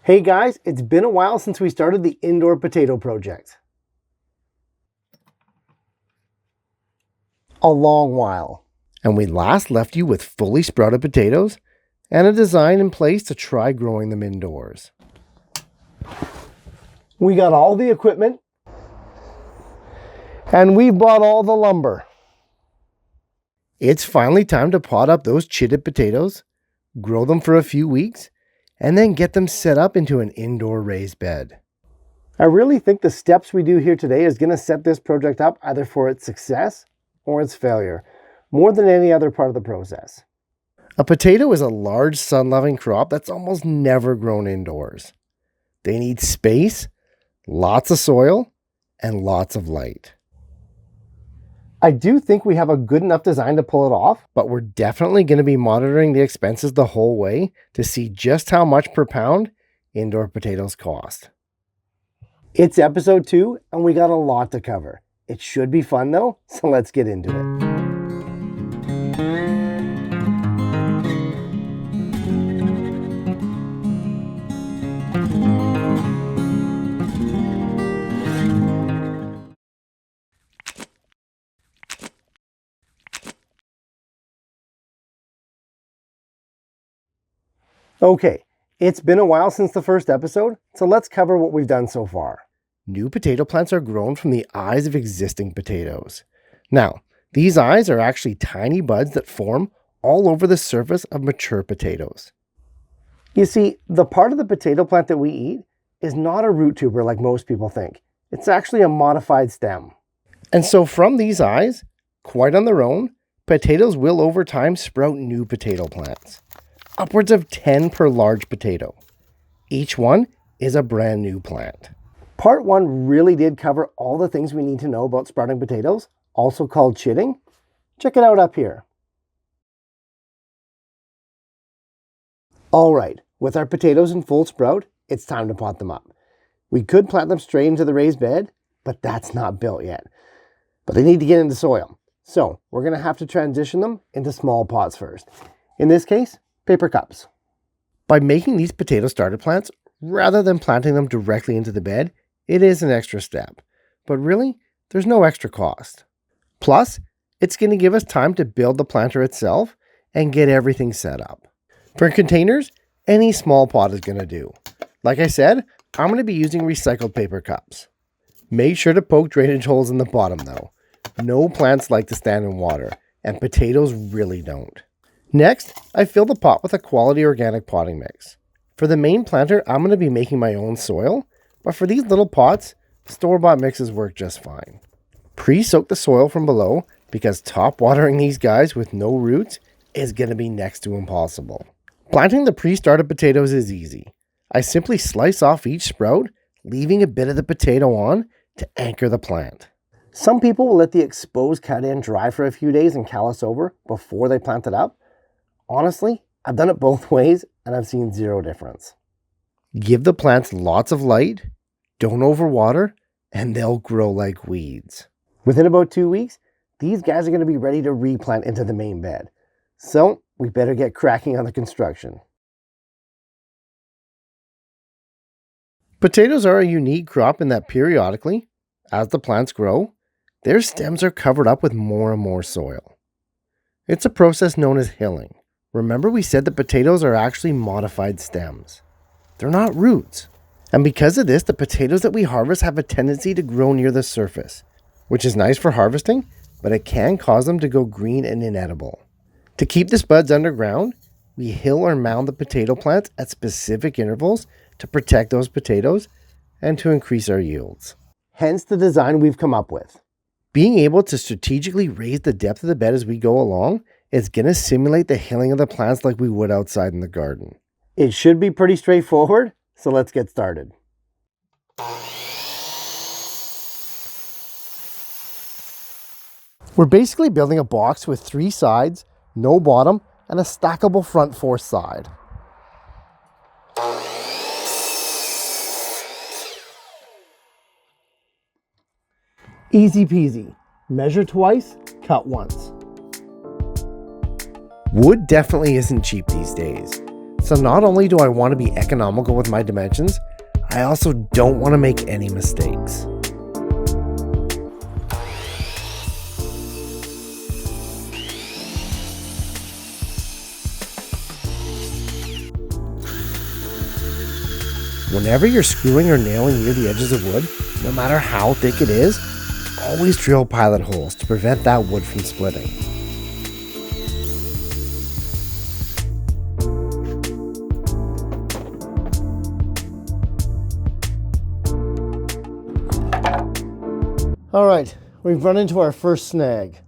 Hey guys, it's been a while since we started the indoor potato project. A long while. And we last left you with fully sprouted potatoes and a design in place to try growing them indoors. We got all the equipment and we bought all the lumber. It's finally time to pot up those chitted potatoes, grow them for a few weeks, and then get them set up into an indoor raised bed. I really think the steps we do here today is going to set this project up either for its success or its failure, more than any other part of the process. A potato is a large sun-loving crop that's almost never grown indoors. They need space, lots of soil, and lots of light. I do think we have a good enough design to pull it off, but we're definitely going to be monitoring the expenses the whole way to see just how much per pound indoor potatoes cost. It's episode 2 and we got a lot to cover. It should be fun though, so let's get into it. Okay, it's been a while since the first episode, so let's cover what we've done so far. New potato plants are grown from the eyes of existing potatoes. Now, these eyes are actually tiny buds that form all over the surface of mature potatoes. You see, the part of the potato plant that we eat is not a root tuber like most people think. It's actually a modified stem. And so from these eyes, quite on their own, potatoes will over time sprout new potato plants. Upwards of 10 per large potato. Each one is a brand new plant. Part 1 really did cover all the things we need to know about sprouting potatoes, also called chitting. Check it out up here. All right, with our potatoes in full sprout, it's time to pot them up. We could plant them straight into the raised bed, but that's not built yet. But they need to get into soil. So we're going to have to transition them into small pots first. In this case, paper cups. By making these potato starter plants, rather than planting them directly into the bed, it is an extra step. But really, there's no extra cost. Plus, it's going to give us time to build the planter itself and get everything set up. For containers, any small pot is going to do. Like I said, I'm going to be using recycled paper cups. Make sure to poke drainage holes in the bottom though. No plants like to stand in water, and potatoes really don't. Next, I fill the pot with a quality organic potting mix. For the main planter, I'm going to be making my own soil, but for these little pots, store-bought mixes work just fine. Pre-soak the soil from below because top watering these guys with no roots is going to be next to impossible. Planting the pre-started potatoes is easy. I simply slice off each sprout, leaving a bit of the potato on to anchor the plant. Some people will let the exposed cut end dry for a few days and callus over before they plant it up. Honestly, I've done it both ways and I've seen zero difference. Give the plants lots of light, don't overwater, and they'll grow like weeds. Within about 2 weeks, these guys are going to be ready to replant into the main bed. So we better get cracking on the construction. Potatoes are a unique crop in that periodically, as the plants grow, their stems are covered up with more and more soil. It's a process known as hilling. Remember we said that potatoes are actually modified stems. They're not roots. And because of this, the potatoes that we harvest have a tendency to grow near the surface, which is nice for harvesting, but it can cause them to go green and inedible. To keep the spuds underground, we hill or mound the potato plants at specific intervals to protect those potatoes and to increase our yields. Hence the design we've come up with. Being able to strategically raise the depth of the bed as we go along is going to simulate the hilling of the plants like we would outside in the garden. It should be pretty straightforward, so let's get started. We're basically building a box with 3 sides, no bottom, and a stackable front 4th side. Easy peasy. Measure twice, cut once. Wood definitely isn't cheap these days. So not only do I want to be economical with my dimensions, I also don't want to make any mistakes. Whenever you're screwing or nailing near the edges of wood, no matter how thick it is, always drill pilot holes to prevent that wood from splitting. All right, we've run into our first snag.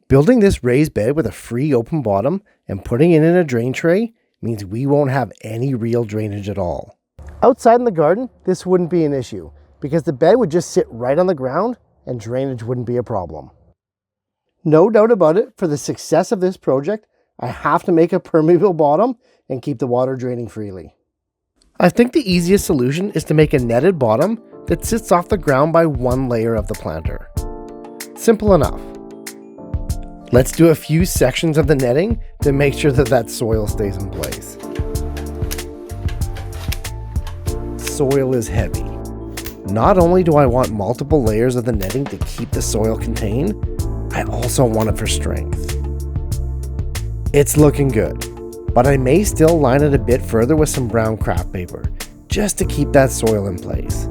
Building this raised bed with a free open bottom and putting it in a drain tray means we won't have any real drainage at all. Outside in the garden, this wouldn't be an issue because the bed would just sit right on the ground and drainage wouldn't be a problem. No doubt about it, for the success of this project, I have to make a permeable bottom and keep the water draining freely. I think the easiest solution is to make a netted bottom that sits off the ground by one layer of the planter. Simple enough. Let's do a few sections of the netting to make sure that soil stays in place. Soil is heavy. Not only do I want multiple layers of the netting to keep the soil contained, I also want it for strength. It's looking good, but I may still line it a bit further with some brown craft paper, just to keep that soil in place.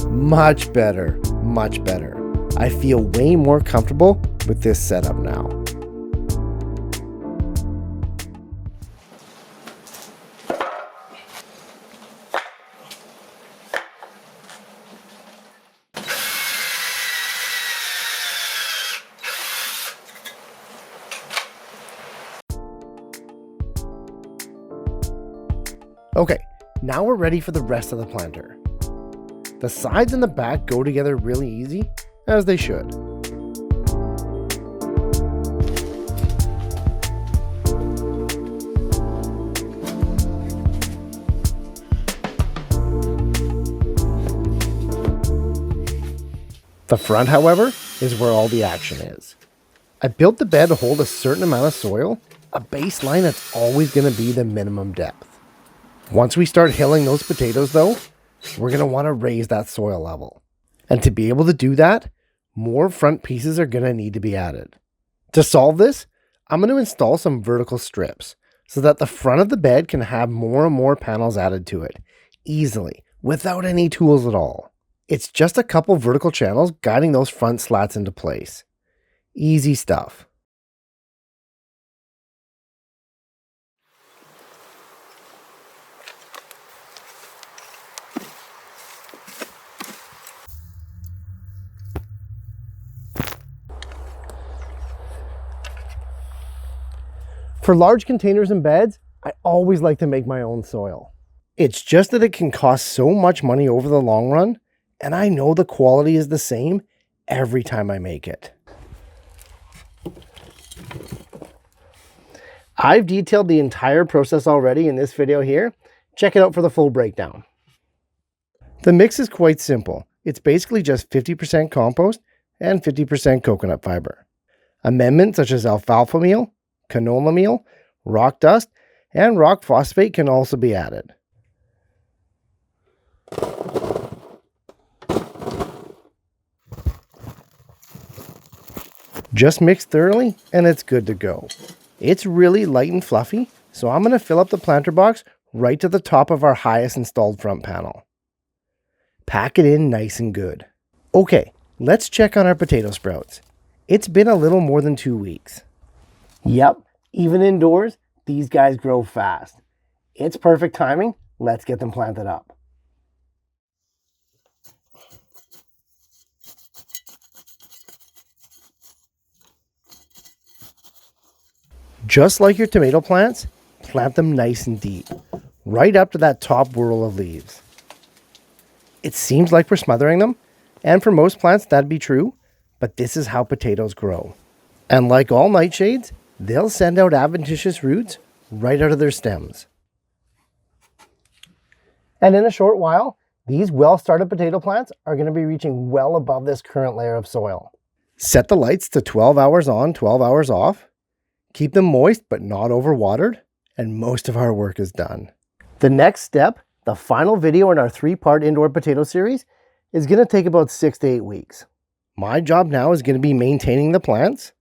Much better, much better. I feel way more comfortable with this setup now. Okay, now we're ready for the rest of the planter. The sides and the back go together really easy, as they should. The front, however, is where all the action is. I built the bed to hold a certain amount of soil, a baseline that's always going to be the minimum depth. Once we start hilling those potatoes though, we're going to want to raise that soil level. And to be able to do that, more front pieces are going to need to be added. To solve this, I'm going to install some vertical strips so that the front of the bed can have more and more panels added to it, easily, without any tools at all. It's just a couple vertical channels guiding those front slats into place. Easy stuff. For large containers and beds, I always like to make my own soil. It's just that it can cost so much money over the long run, and I know the quality is the same every time I make it. I've detailed the entire process already in this video here. Check it out for the full breakdown. The mix is quite simple. It's basically just 50% compost and 50% coconut fiber. Amendments such as alfalfa meal, canola meal, rock dust, and rock phosphate can also be added. Just mix thoroughly and it's good to go. It's really light and fluffy, so I'm going to fill up the planter box right to the top of our highest installed front panel. Pack it in nice and good. Okay, let's check on our potato sprouts. It's been a little more than 2 weeks. Yep, even indoors, these guys grow fast. It's perfect timing. Let's get them planted up. Just like your tomato plants, plant them nice and deep, right up to that top whorl of leaves. It seems like we're smothering them, and for most plants that'd be true, but this is how potatoes grow. And like all nightshades, they'll send out adventitious roots right out of their stems. And in a short while, These well-started potato plants are going to be reaching well above this current layer of soil. Set the lights to 12 hours on, 12 hours off. Keep them moist but not overwatered, and most of our work is done. The next step, the final video in our 3-part indoor potato series, is going to take about 6 to 8 weeks. My job now is going to be maintaining the plants,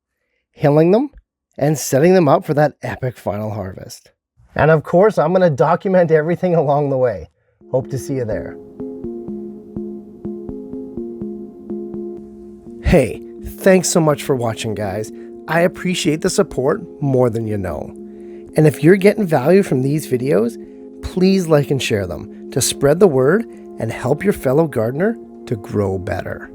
hilling them, and setting them up for that epic final harvest. And of course, I'm going to document everything along the way. Hope to see you there. Hey, thanks so much for watching, guys. I appreciate the support more than you know. And if you're getting value from these videos, please like and share them to spread the word and help your fellow gardener to grow better.